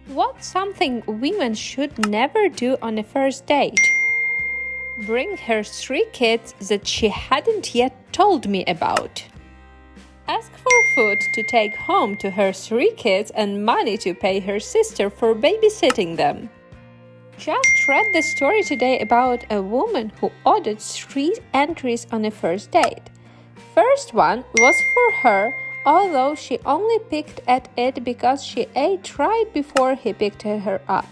What's something women should never do on a first date? Bring her 3 kids that she hadn't yet told me about. Ask for food to take home to her 3 kids and money to pay her sister for babysitting them. Just read the story today about a woman who ordered 3 entries on a first date. First one was for her, although she only picked at it because she ate right before he picked her up.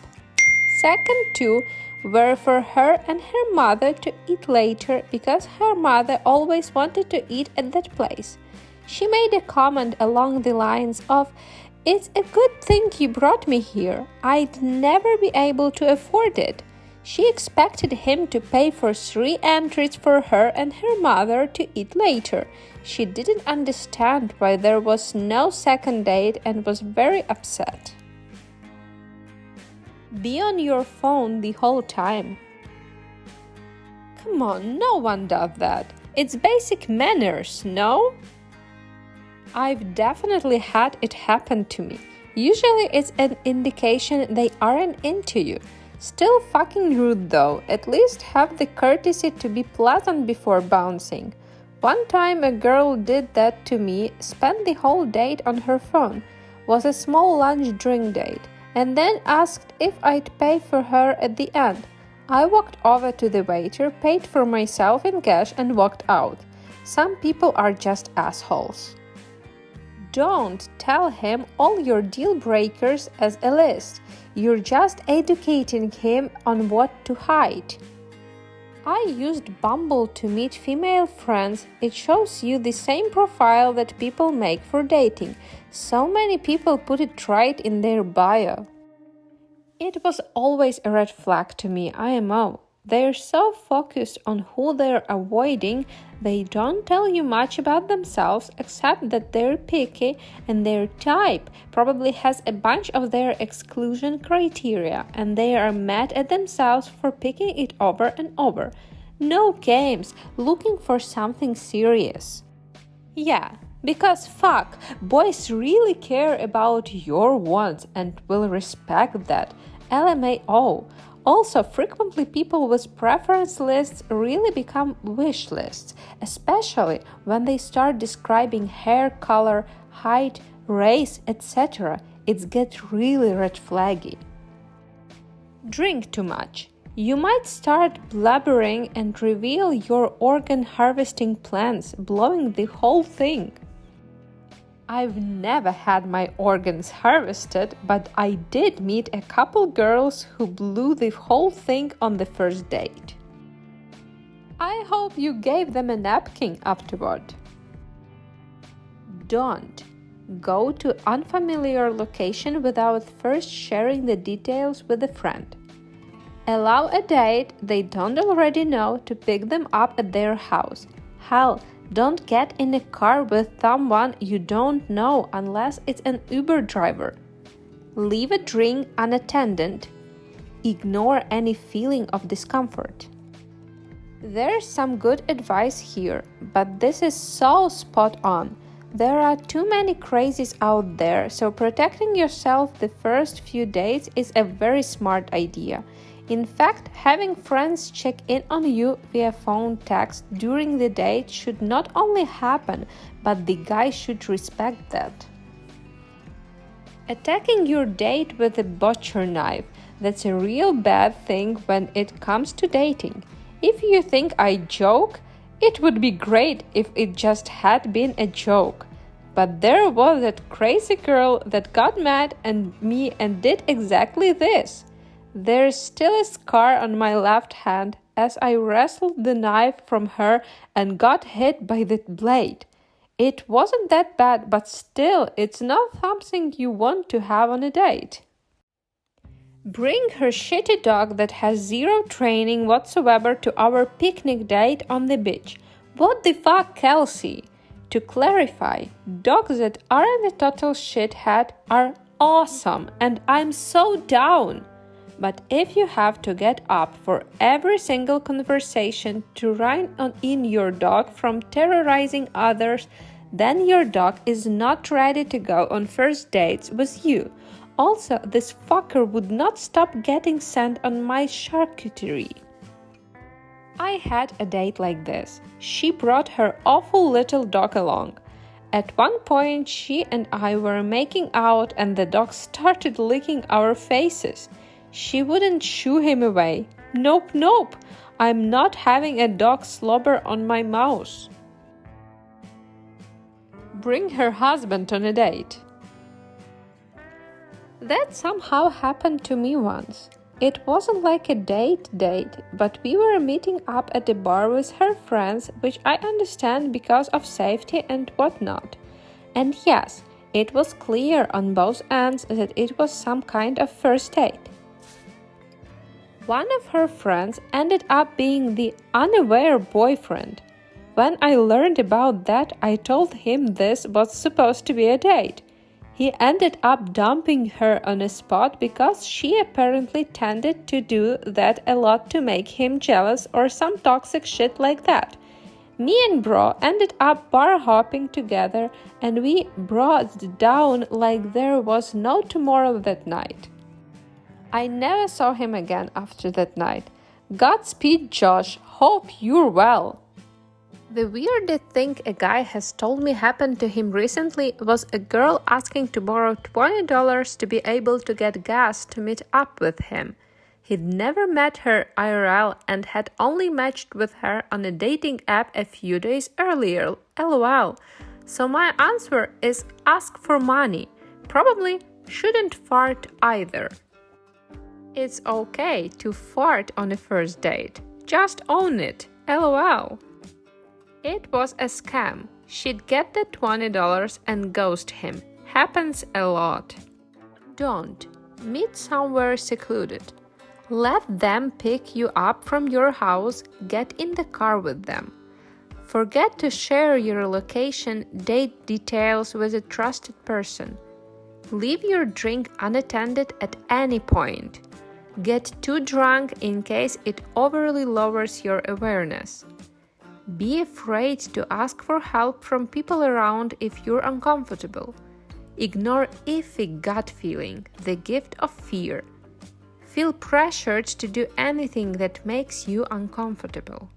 Second 2 were for her and her mother to eat later because her mother always wanted to eat at that place. She made a comment along the lines of, "It's a good thing you brought me here. I'd never be able to afford it." She expected him to pay for 3 entries for her and her mother to eat later. She didn't understand why there was no second date and was very upset. Be on your phone the whole time. Come on, no one does that. It's basic manners, no? I've definitely had it happen to me. Usually it's an indication they aren't into you. Still fucking rude though. At least have the courtesy to be pleasant before bouncing. One time a girl did that to me, spent the whole date on her phone, was a small lunch drink date, and then asked if I'd pay for her at the end. I walked over to the waiter, paid for myself in cash and walked out. Some people are just assholes. Don't tell him all your deal breakers as a list. You're just educating him on what to hide. I used Bumble to meet female friends. It shows you the same profile that people make for dating. So many people put it right in their bio. It was always a red flag to me, IMO. They're so focused on who they're avoiding, they don't tell you much about themselves except that they're picky and their type probably has a bunch of their exclusion criteria and they are mad at themselves for picking it over and over. No games, looking for something serious. Yeah, because fuck, boys really care about your wants and will respect that. LMAO. Also, frequently people with preference lists really become wish lists, especially when they start describing hair color, height, race, etc. It gets really red flaggy. Drink too much. You might start blubbering and reveal your organ harvesting plans, blowing the whole thing. I've never had my organs harvested, but I did meet a couple girls who blew the whole thing on the first date. I hope you gave them a napkin afterward. Don't go to unfamiliar location without first sharing the details with a friend. Allow a date they don't already know to pick them up at their house. Hell, don't get in a car with someone you don't know unless it's an Uber driver. Leave a drink unattended. Ignore any feeling of discomfort. There's some good advice here, but this is so spot on. There are too many crazies out there, so protecting yourself the first few dates is a very smart idea. In fact, having friends check in on you via phone text during the date should not only happen, but the guy should respect that. Attacking your date with a butcher knife, that's a real bad thing when it comes to dating. If you think I joke, it would be great if it just had been a joke. But there was that crazy girl that got mad at me and did exactly this. There's still a scar on my left hand as I wrestled the knife from her and got hit by the blade. It wasn't that bad, but still, it's not something you want to have on a date. Bring her shitty dog that has zero training whatsoever to our picnic date on the beach. What the fuck, Kelsey? To clarify, dogs that aren't a total shithead are awesome and I'm so down. But if you have to get up for every single conversation to rein in your dog from terrorizing others, then your dog is not ready to go on first dates with you. Also, this fucker would not stop getting sand on my charcuterie. I had a date like this. She brought her awful little dog along. At one point, she and I were making out and the dog started licking our faces. She wouldn't shoo him away. Nope, nope. I'm not having a dog slobber on my mouse. Bring her husband on a date. That somehow happened to me once. It wasn't like a date, but we were meeting up at the bar with her friends, which I understand because of safety and whatnot. And yes, it was clear on both ends that it was some kind of first date. One of her friends ended up being the unaware boyfriend. When I learned about that, I told him this was supposed to be a date. He ended up dumping her on a spot because she apparently tended to do that a lot to make him jealous or some toxic shit like that. Me and bro ended up bar hopping together and we broed down like there was no tomorrow that night. I never saw him again after that night. Godspeed, Josh. Hope you're well. The weirdest thing a guy has told me happened to him recently was a girl asking to borrow $20 to be able to get gas to meet up with him. He'd never met her IRL and had only matched with her on a dating app a few days earlier. LOL. So my answer is ask for money. Probably shouldn't fart either. It's okay to fart on a first date. Just own it. LOL. It was a scam. She'd get the $20 and ghost him. Happens a lot. Don't. Meet somewhere secluded. Let them pick you up from your house. Get in the car with them. Forget to share your location, date details with a trusted person. Leave your drink unattended at any point. Get too drunk in case it overly lowers your awareness. Be afraid to ask for help from people around if you're uncomfortable. Ignore iffy gut feeling, the gift of fear. Feel pressured to do anything that makes you uncomfortable.